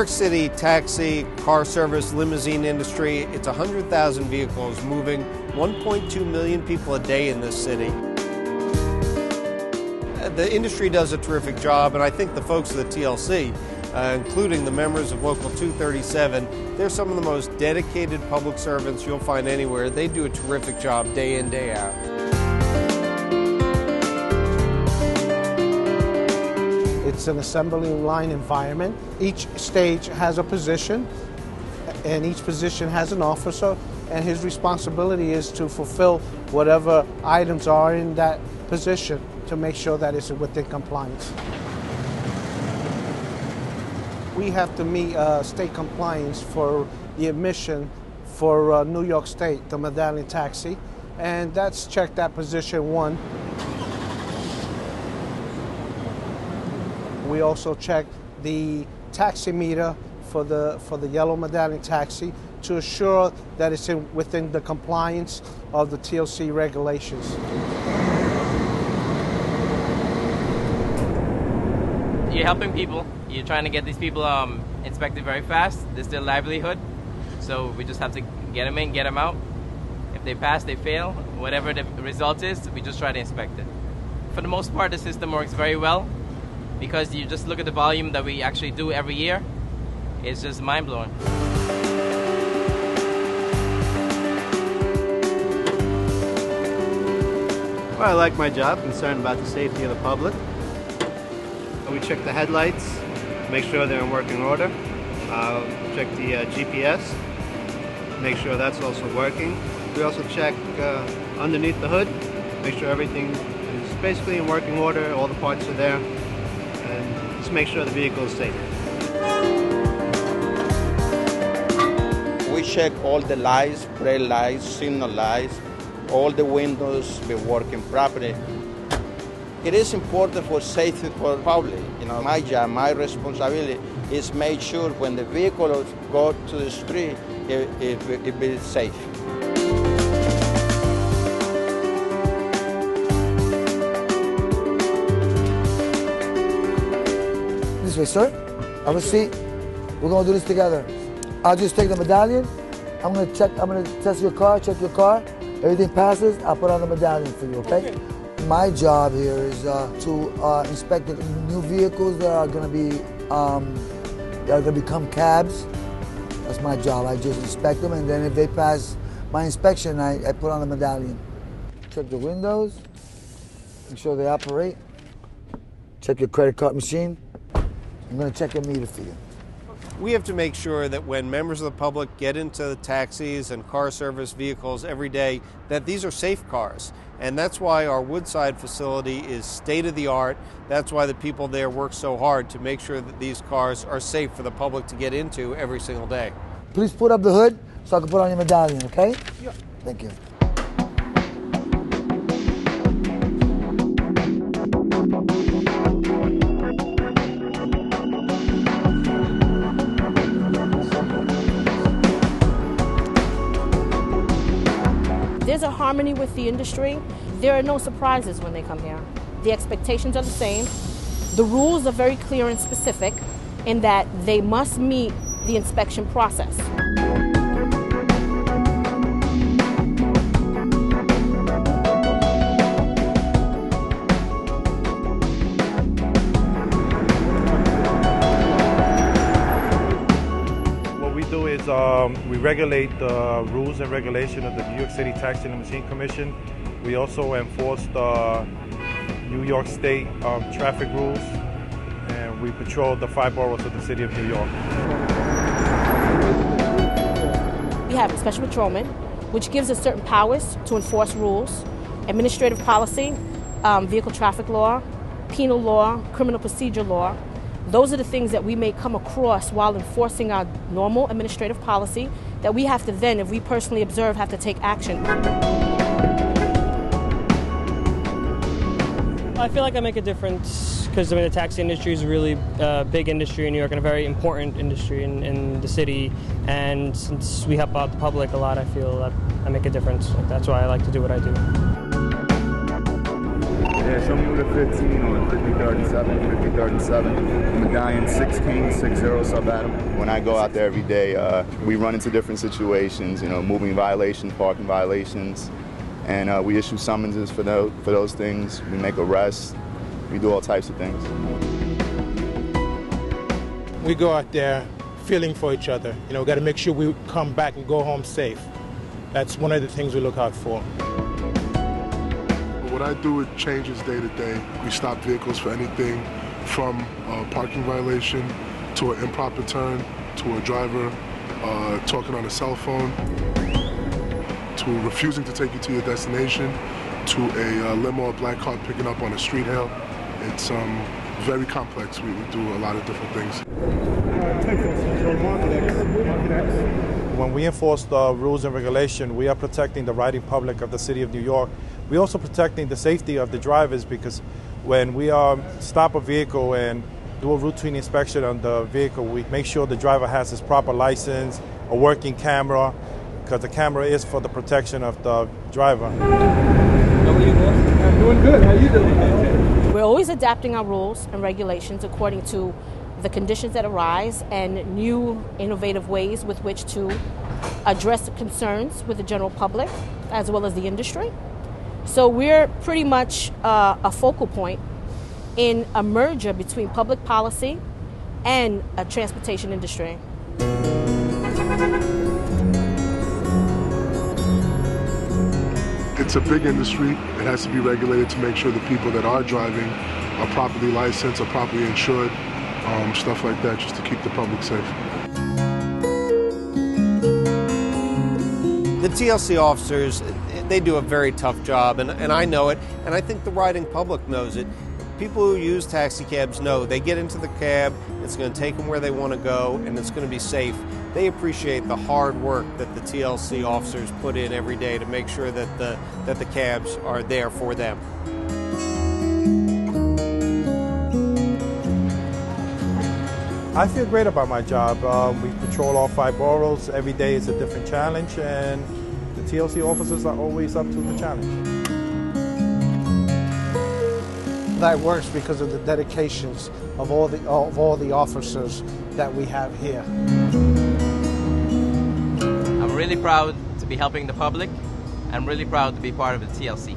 York City taxi, car service, limousine industry, it's 100,000 vehicles moving 1.2 million people a day in this city. The industry does a terrific job, and I think the folks of the TLC, including the members of Local 237, they're some of the most dedicated public servants you'll find anywhere. They do a terrific job day in, day out. It's an assembly line environment. Each stage has a position, and each position has an officer, and his responsibility is to fulfill whatever items are in that position to make sure that it's within compliance. We have to meet state compliance for the admission for New York State, the medallion taxi, and that's checked at position 1. We also check the taxi meter for the yellow medallion taxi to assure that it's within the compliance of the TLC regulations. You're helping people. You're trying to get these people inspected very fast. This is their livelihood. So we just have to get them in, get them out. If they pass, they fail. Whatever the result is, we just try to inspect it. For the most part, the system works very well because you just look at the volume that we actually do every year. It's just mind-blowing. Well, I like my job, concerned about the safety of the public. We check the headlights, make sure they're in working order. Check the GPS, make sure that's also working. We also check underneath the hood, make sure everything is basically in working order, all the parts are there, and just make sure the vehicle is safe. We check all the lights, brake lights, signal lights, all the windows be working properly. It is important for safety for the public. You know, my job, my responsibility is make sure when the vehicle go to the street, it be safe. This way, sir. Have a seat. We're gonna do this together. I'll just take the medallion. I'm gonna test your car, check your car. Everything passes, I'll put on the medallion for you, okay? My job here is to inspect the new vehicles that are going to become cabs. That's my job. I just inspect them, and then if they pass my inspection, I put on the medallion. Check the windows, make sure they operate. Check your credit card machine. I'm going to check your meter for you. We have to make sure that when members of the public get into the taxis and car service vehicles every day, that these are safe cars. And that's why our Woodside facility is state-of-the-art. That's why the people there work so hard to make sure that these cars are safe for the public to get into every single day. Please put up the hood so I can put on your medallion, okay? Yeah. Thank you. There's a harmony with the industry. There are no surprises when they come here. The expectations are the same. The rules are very clear and specific in that they must meet the inspection process. We regulate the rules and regulation of the New York City Taxi Limousine Commission. We also enforce the New York State traffic rules, and we patrol the 5 boroughs of the city of New York. We have special patrolmen, which gives us certain powers to enforce rules, administrative policy, vehicle traffic law, penal law, criminal procedure law. Those are the things that we may come across while enforcing our normal administrative policy that we have to then, if we personally observe, have to take action. I feel like I make a difference because the taxi industry is a really big industry in New York and a very important industry in the city. And since we help out the public a lot, I feel that I make a difference. That's why I like to do what I do. Yeah, show me with a 15 on 5037, 5037. Medallion 6 King 60 sub Adam. When I go out there every day, we run into different situations, you know, moving violations, parking violations, and we issue summonses for those things. We make arrests. We do all types of things. We go out there feeling for each other. You know, we got to make sure we come back and go home safe. That's one of the things we look out for. What I do, it changes day to day. We stop vehicles for anything from a parking violation to an improper turn, to a driver talking on a cell phone, to refusing to take you to your destination, to a limo or black car picking up on a street hail. It's very complex. We do a lot of different things. When we enforce the rules and regulation, we are protecting the riding public of the city of New York. We're also protecting the safety of the drivers, because when we stop a vehicle and do a routine inspection on the vehicle, we make sure the driver has his proper license, a working camera, because the camera is for the protection of the driver. How are you, boss? I'm doing good. How you doing? We're always adapting our rules and regulations according to the conditions that arise and new innovative ways with which to address the concerns with the general public as well as the industry. So we're pretty much a focal point in a merger between public policy and a transportation industry. It's a big industry. It has to be regulated to make sure the people that are driving are properly licensed, are properly insured, stuff like that, just to keep the public safe. The TLC officers, they do a very tough job, and I know it, and I think the riding public knows it. People who use taxi cabs know they get into the cab, it's going to take them where they want to go, and it's going to be safe. They appreciate the hard work that the TLC officers put in every day to make sure that the cabs are there for them. I feel great about my job. We patrol all 5 boroughs. Every day is a different challenge, and the TLC officers are always up to the challenge. That works because of the dedications of all the officers that we have here. I'm really proud to be helping the public. I'm really proud to be part of the TLC.